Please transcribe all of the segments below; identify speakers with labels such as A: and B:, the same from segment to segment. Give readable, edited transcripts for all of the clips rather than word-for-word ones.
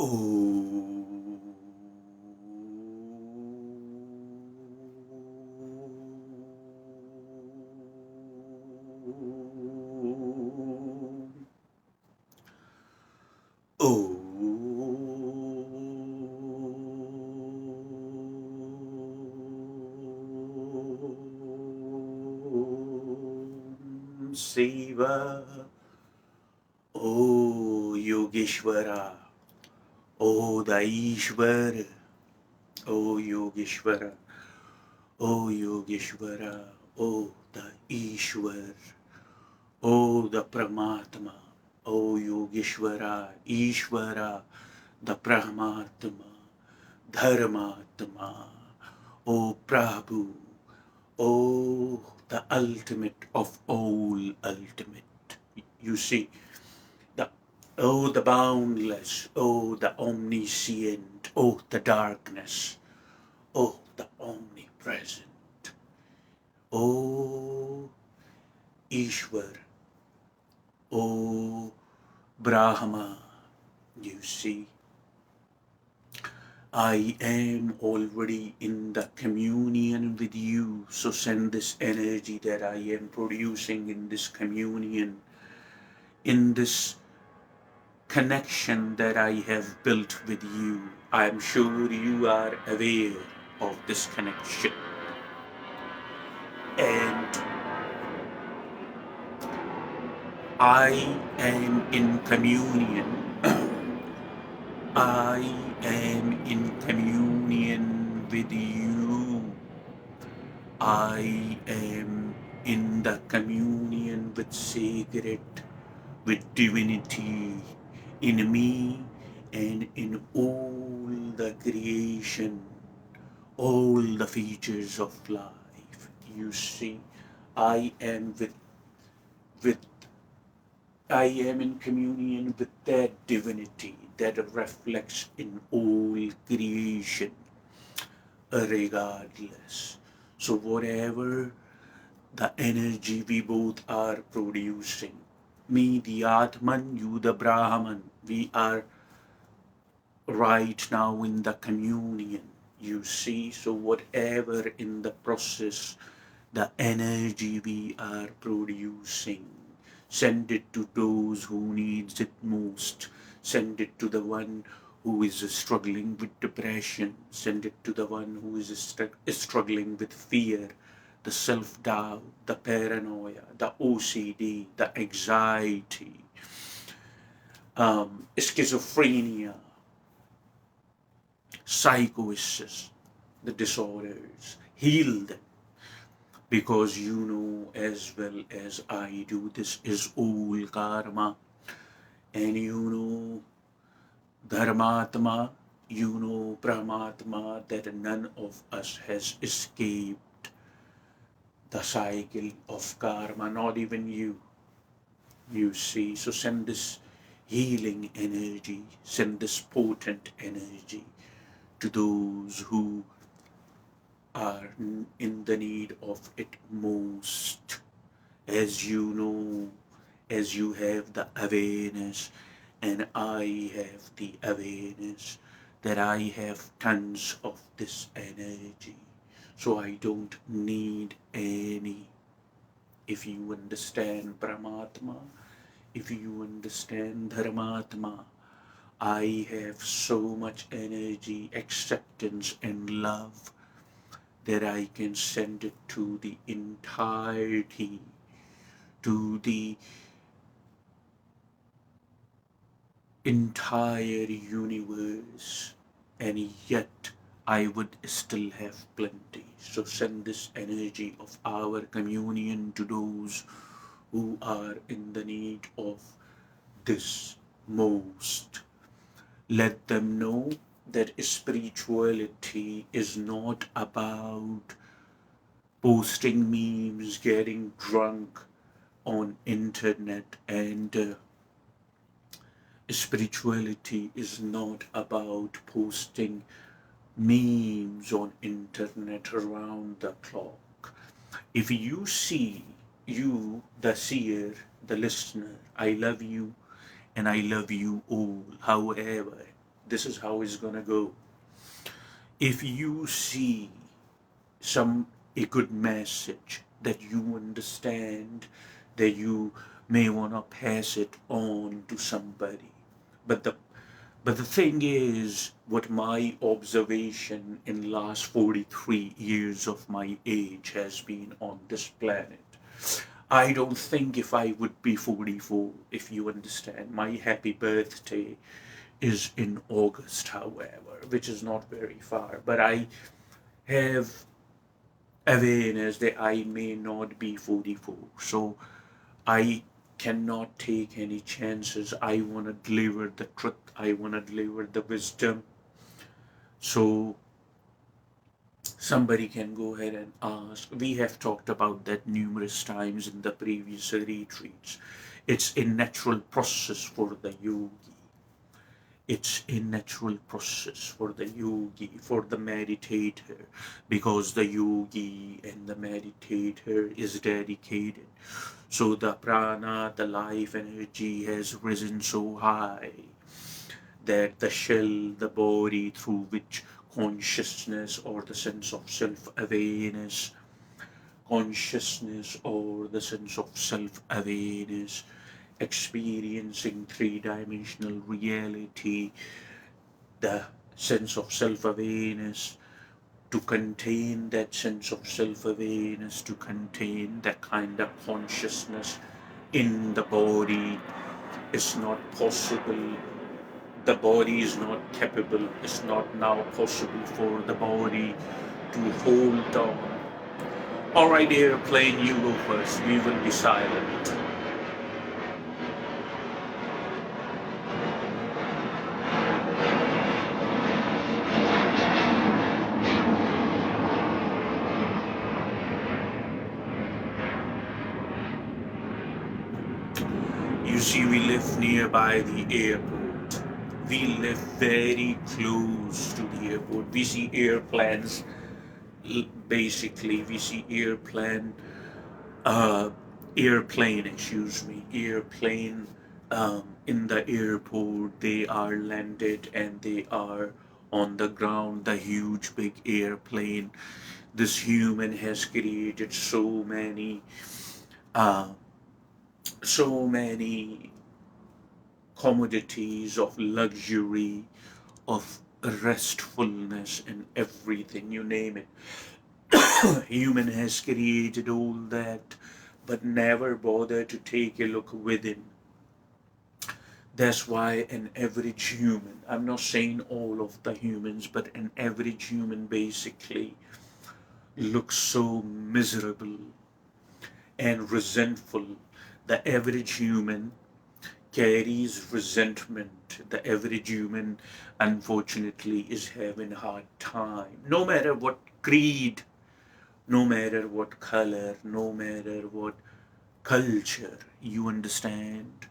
A: Oh, Om Shiva, O Yogeshwara, O Daishwara, O Yogeshwara, O Yogeshwara, O the Ishwar, O the Paramatma, O Yogeshwara, Ishwara, the Paramatma, Dharmatma, O Prabhu, O the ultimate of all ultimate. You see, the the boundless, the omniscient, the darkness, the omnipresent, Ishwar, Brahma. You see, I am already in the communion with you, so send this energy that I am producing in this communion, in this connection that I have built with you. I am sure you are aware of this connection. And I am in communion. I am in communion with you. I am in the communion with sacred, with divinity in me and in all the creation, all the features of life. You see, I am with I am in communion with that divinity that reflects in all creation, regardless. So whatever the energy we both are producing, me the Atman, you the Brahman, we are right now in the communion, you see. So whatever in the process, the energy we are producing, send it to those who needs it most. Send it to the one who is struggling with depression. Send it to the one who is struggling with fear, the self-doubt, the paranoia, the OCD, the anxiety, schizophrenia, psychosis, the disorders. Heal them, because you know as well as I do, this is all karma. And you know Dharmatma, you know Brahmatma, that none of us has escaped the cycle of karma, not even you. You see, so send this healing energy, send this potent energy to those who are in the need of it most. As you know, as you have the awareness, and I have the awareness that I have tons of this energy, so I don't need any. If you understand Paramatma, if you understand Dharmatma, I have so much energy, acceptance, and love that I can send it to the entirety, to the entire universe, and yet I would still have plenty. So send this energy of our communion to those who are in the need of this most. Let them know that spirituality is not about posting memes, getting drunk on internet, and spirituality is not about posting memes on internet around the clock. If you see, you the seer, the listener, I love you and I love you all. However, this is how it's gonna go. If you see a good message that you understand, that you may want to pass it on to somebody. But the thing is, what my observation in last 43 years of my age has been on this planet, I don't think if I would be 44, if you understand. My happy birthday is in August, however, which is not very far. But I have awareness that I may not be 44. So I cannot take any chances. I want to deliver the truth. I want to deliver the wisdom. So somebody can go ahead and ask. We have talked about that numerous times in the previous retreats. It's a natural process for the yogi. It's a natural process for the yogi, for the meditator, because the yogi and the meditator is dedicated. So the prana, the life energy has risen so high that the shell, the body through which consciousness or the sense of self-awareness, consciousness or the sense of self-awareness, experiencing three-dimensional reality, the sense of self-awareness, to contain that sense of self-awareness, to contain that kind of consciousness in the body is not possible. The body is not capable, it's not now possible for the body to hold on. Alright, airplane, you go first. We will be silent. You see, we live nearby the airport. We live very close to the airport. We see airplanes. Basically, we see airplane in the airport. They are landed and they are on the ground, the huge big airplane. This human has created uh, so many commodities of luxury, of restfulness and everything, you name it. Human has created all that, but never bothered to take a look within. That's why an average human, I'm not saying all of the humans, but an average human basically looks so miserable and resentful. The average human carries resentment. The average human, unfortunately, is having a hard time. No matter what creed, no matter what color, no matter what culture, you understand?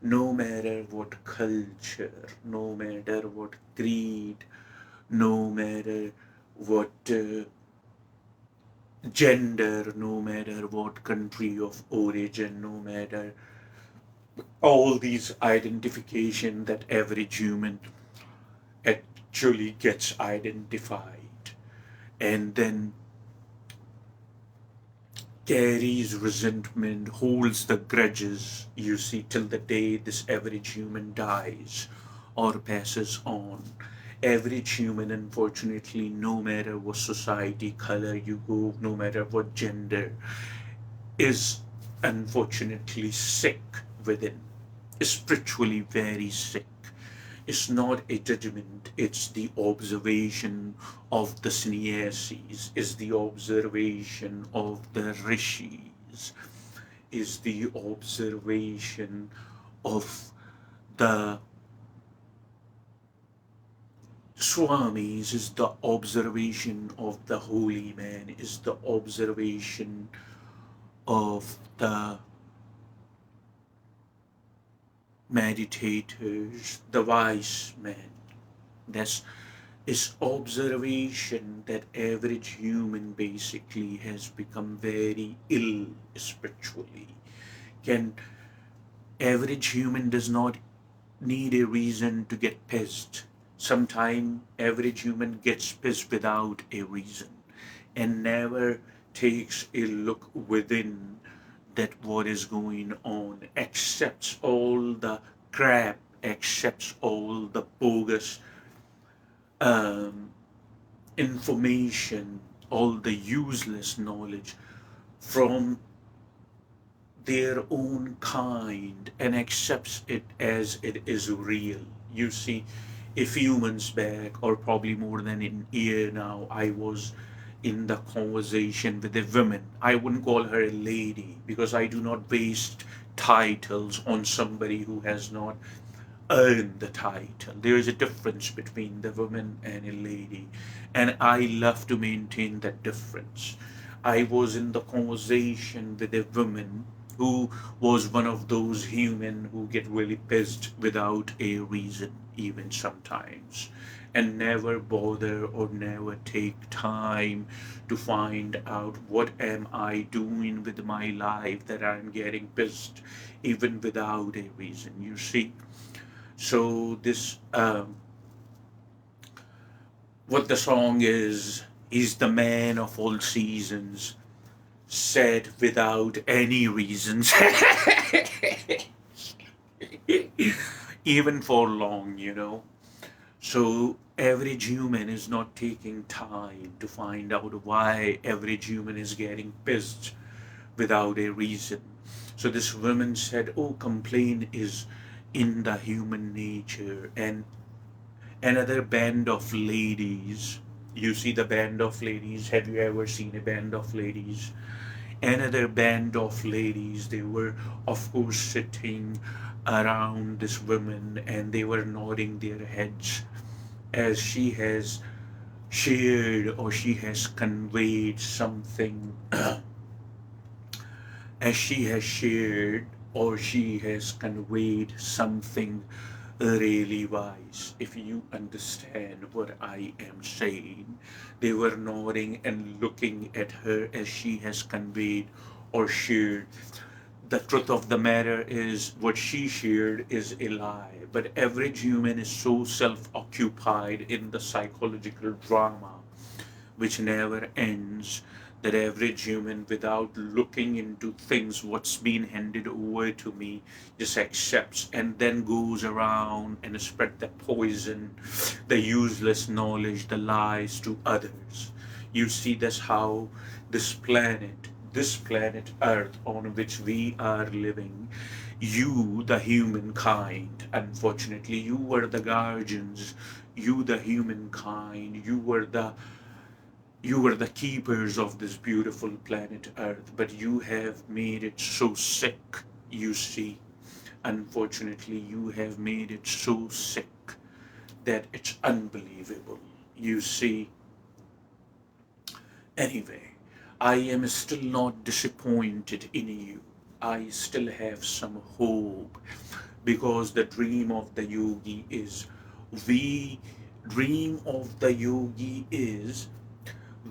A: No matter what culture, no matter what creed, no matter what gender, no matter what country of origin, no matter all these identification that average human actually gets identified and then carries resentment, holds the grudges, you see, till the day this average human dies or passes on. Average human, unfortunately, no matter what society, color you go, no matter what gender, is unfortunately sick within, spiritually very sick. It's not a judgment, it's the observation of the sannyasis, is the observation of the rishis, is the observation of the swamis, is the observation of the holy man, is the observation of the meditators, the wise men. That's is observation that average human basically has become very ill spiritually. Can average human does not need a reason to get pissed. Sometimes average human gets pissed without a reason and never takes a look within that what is going on, accepts all the crap, accepts all the bogus um, information, all the useless knowledge from their own kind and accepts it as it is real. You see, a few months back, or probably more than a year now, I was in the conversation with a woman. I wouldn't call her a lady because I do not waste titles on somebody who has not earned the title. There is a difference between the woman and a lady, and I love to maintain that difference. I was in the conversation with a woman who was one of those human who get really pissed without a reason, even sometimes, and never bother or never take time to find out what am I doing with my life that I'm getting pissed even without a reason. You see, so this what the song is, he's the man of all seasons, said without any reasons. Even for long, you know. So average human is not taking time to find out why average human is getting pissed without a reason. So this woman said, oh, complaint is in the human nature. And another band of ladies, you see the band of ladies, have you ever seen a band of ladies? Another band of ladies, they were of course sitting around this woman and they were nodding their heads as she has shared or she has conveyed something as she has shared or she has conveyed something really wise. If you understand what I am saying, they were nodding and looking at her as she has conveyed or shared. The truth of the matter is, what she shared is a lie. But average human is so self occupied in the psychological drama which never ends, that average human, without looking into things what's been handed over to me, just accepts and then goes around and spread the poison, the useless knowledge, the lies to others. You see, that's how this planet earth on which we are living, you the humankind, unfortunately you were the guardians, you the humankind, you were the keepers of this beautiful planet Earth, but you have made it so sick, you see. Unfortunately, you have made it so sick that it's unbelievable, you see. Anyway, I am still not disappointed in you. I still have some hope because the dream of the yogi is we dream of the yogi is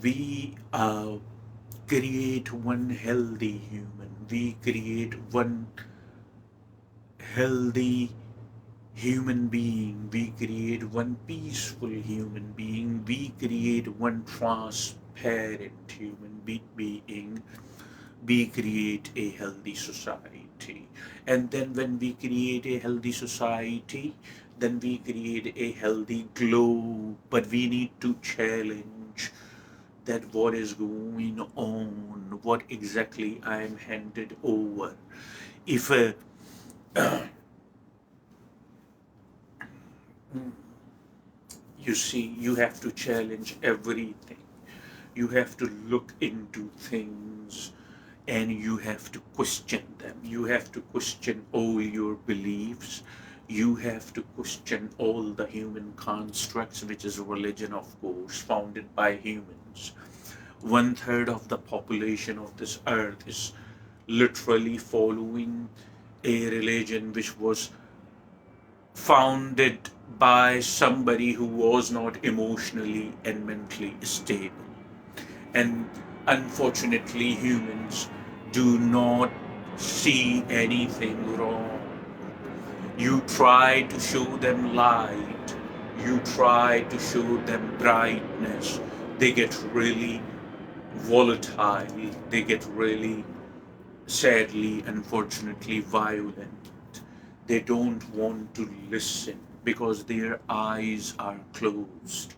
A: we create one healthy human, we create one healthy human being, we create one peaceful human being, we create one transparent human being, we create a healthy society. And then when we create a healthy society, then we create a healthy globe. But we need to challenge that what is going on, what exactly I am handed over. If you see, you have to challenge everything. You have to look into things and you have to question them. You have to question all your beliefs. You have to question all the human constructs, which is religion, of course, founded by humans. One third of the population of this earth is literally following a religion which was founded by somebody who was not emotionally and mentally stable. And unfortunately, humans do not see anything wrong. You try to show them light, You try to show them brightness, they get really volatile, they get really, sadly, unfortunately, violent. They don't want to listen because their eyes are closed,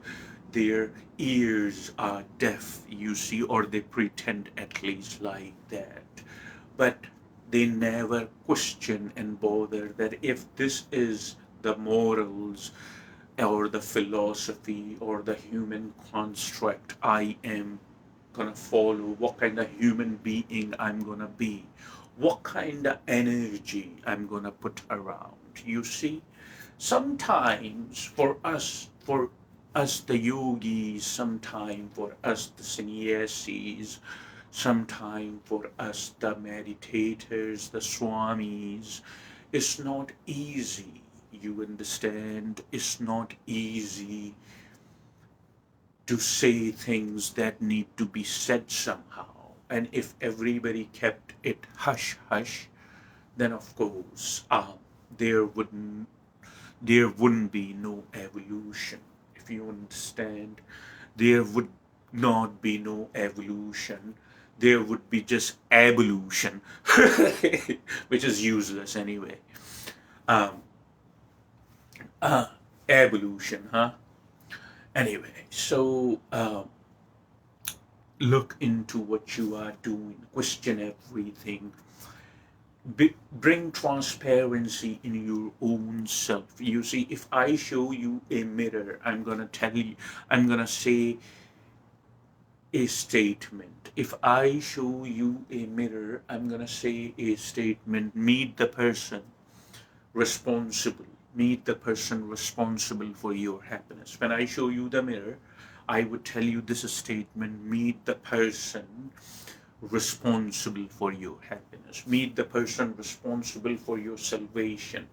A: their ears are deaf, you see, or they pretend at least like that. But they never question and bother that if this is the morals or the philosophy or the human construct I am gonna follow, what kind of human being I'm gonna be, what kind of energy I'm gonna put around. You see, sometimes for us the yogis, sometime for us the sannyasis, sometime for us the meditators, the swamis, it's not easy. You understand? It's not easy to say things that need to be said somehow. And if everybody kept it hush hush, then of course there wouldn't there wouldn't be no evolution. If you understand, there would not be no evolution. There would be just evolution, which is useless anyway. Um, evolution, huh? Anyway, so look into what you are doing, question everything, bring transparency in your own self. You see, if I show you a mirror, I'm gonna tell you, I'm gonna say a statement. If I show you a mirror, I'm gonna say a statement. Meet the person responsible. Meet the person responsible for your happiness. When I show you the mirror, I would tell you this statement. Meet the person responsible for your happiness. Meet the person responsible for your salvation.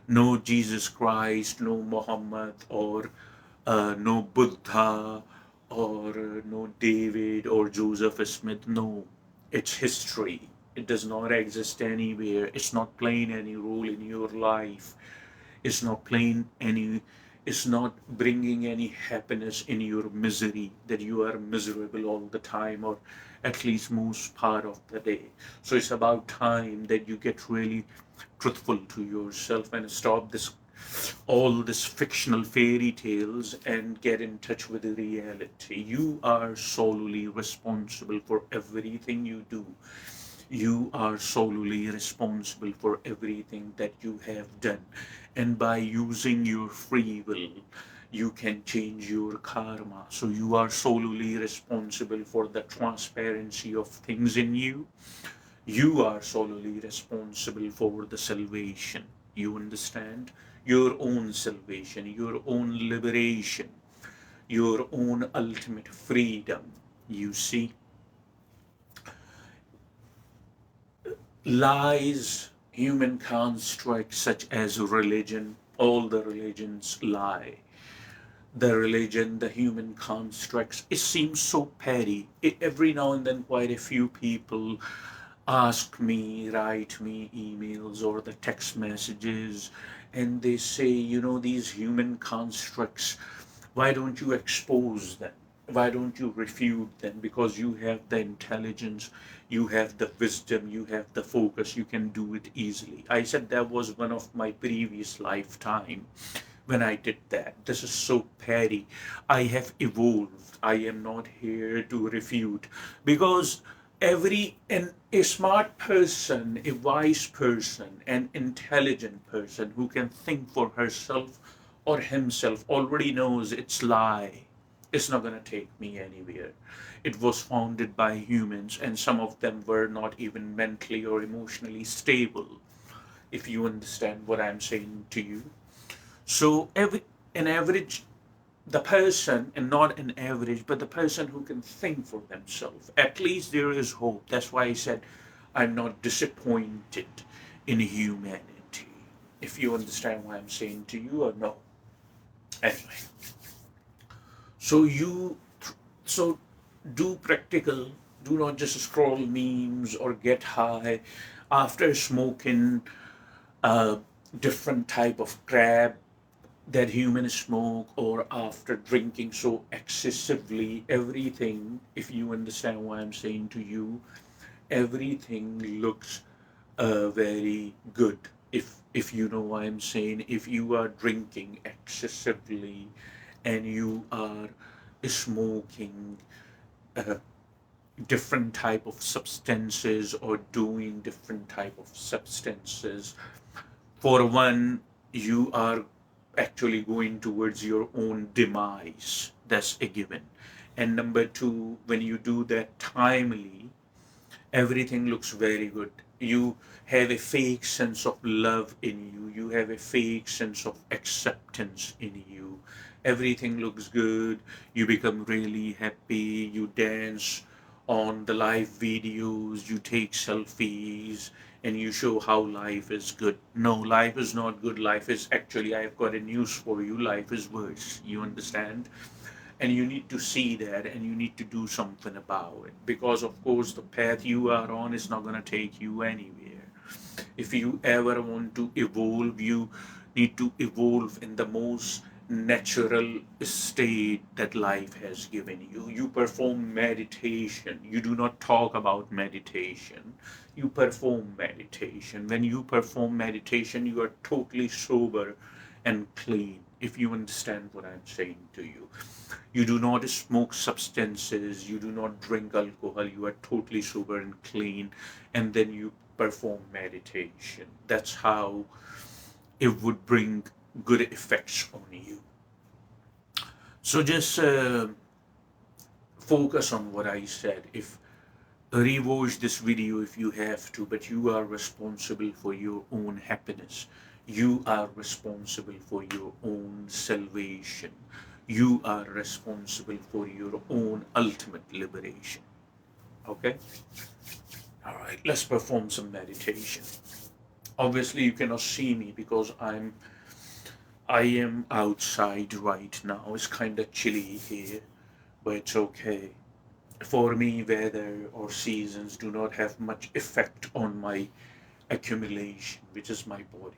A: No Jesus Christ, no Muhammad, or no Buddha, or no David or Joseph Smith. No, it's history. It does not exist anywhere. It's not playing any role in your life. It's not playing any, it's not bringing any happiness in your misery, that you are miserable all the time, or at least most part of the day. So it's about time that you get really truthful to yourself and stop this all this fictional fairy tales and get in touch with the reality. You are solely responsible for everything you do. You are solely responsible for everything that you have done. And by using your free will, you can change your karma. So you are solely responsible for the transparency of things in you. You are solely responsible for the salvation. You understand? Your own salvation, your own liberation, your own ultimate freedom. You see, lies, human constructs such as religion, all the religions lie. The religion, the human constructs, it seems so petty. Every now and then, quite a few people ask me, write me emails or the text messages, and they say, these human constructs, why don't you expose them? Why don't you refute them? Because you have the intelligence, you have the wisdom, you have the focus, you can do it easily. I said that was one of my previous lifetime when I did that. This is so petty. I have evolved. I am not here to refute, because a smart person, a wise person, an intelligent person who can think for herself or himself already knows it's lie. It's not going to take me anywhere. It was founded by humans, and some of them were not even mentally or emotionally stable, if you understand what I'm saying to you. So an average, the person, and not an average, but the person who can think for themselves, at least there is hope. That's why I said I'm not disappointed in humanity. If you understand what I'm saying to you or no. Anyway, so so do practical. Do not just scroll memes or get high after smoking a different type of crap that humans smoke or after drinking so excessively, everything, if you understand what I'm saying to you, everything looks very good. If you know what I'm saying, if you are drinking excessively and you are smoking uh, different type of substances or doing different type of substances, for one, you are actually going towards your own demise. That's a given. And number two, when you do that timely, everything looks very good. You have a fake sense of love in you. You have a fake sense of acceptance in you. Everything looks good. You become really happy. You dance on the live videos. You take selfies and you show how life is good. No, life is not good. Life is actually, I've got a news for you. Life is worse. You understand? And you need to see that and you need to do something about it, because of course the path you are on is not going to take you anywhere. If you ever want to evolve, you need to evolve in the most natural state that life has given you. You perform meditation. You do not talk about meditation. You perform meditation. When you perform meditation, you are totally sober and clean, if you understand what I'm saying to you. You do not smoke substances, you do not drink alcohol, you are totally sober and clean, and then you perform meditation. That's how it would bring good effects on you. So just focus on what I said. If rewatch this video if you have to, but you are responsible for your own happiness. You are responsible for your own salvation. You are responsible for your own ultimate liberation. Okay? All right, let's perform some meditation. Obviously, you cannot see me because I am outside right now. It's kind of chilly here, but it's okay. For me, weather or seasons do not have much effect on my accumulation, which is my body.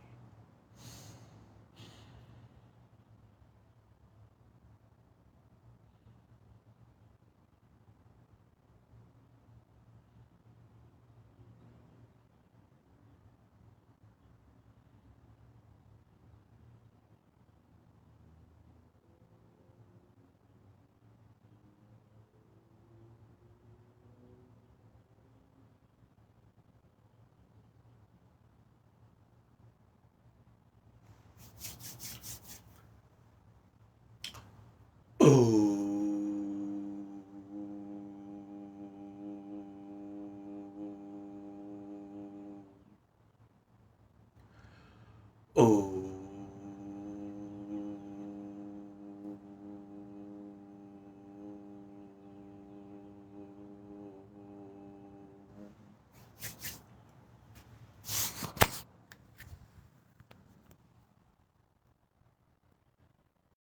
A: Oh.